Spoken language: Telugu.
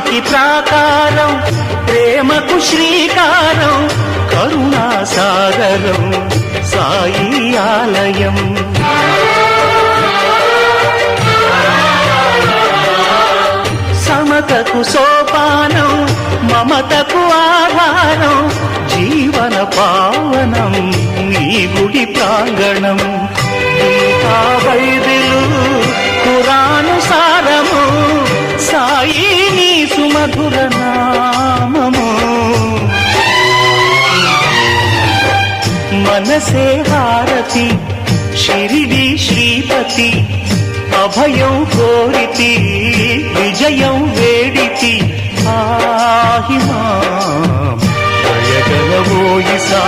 శాంతికి ప్రాకారం, ప్రేమకు శ్రీకారం, కరుణా సాగరం సాయి ఆలయం. సమతకు సోపానం, మమతకు ఆధారం, జీవన పావనం ఈ గుడి ప్రాంగణం. గీతా బైబిలు ఖురాను సారము, సాయి నీ సుమధుర నామము. మనసే హారతి షిరిడి శ్రీపతి, అభయం కోరితి విజయం వేడితి. ఆహిమా దయగలవోయి సా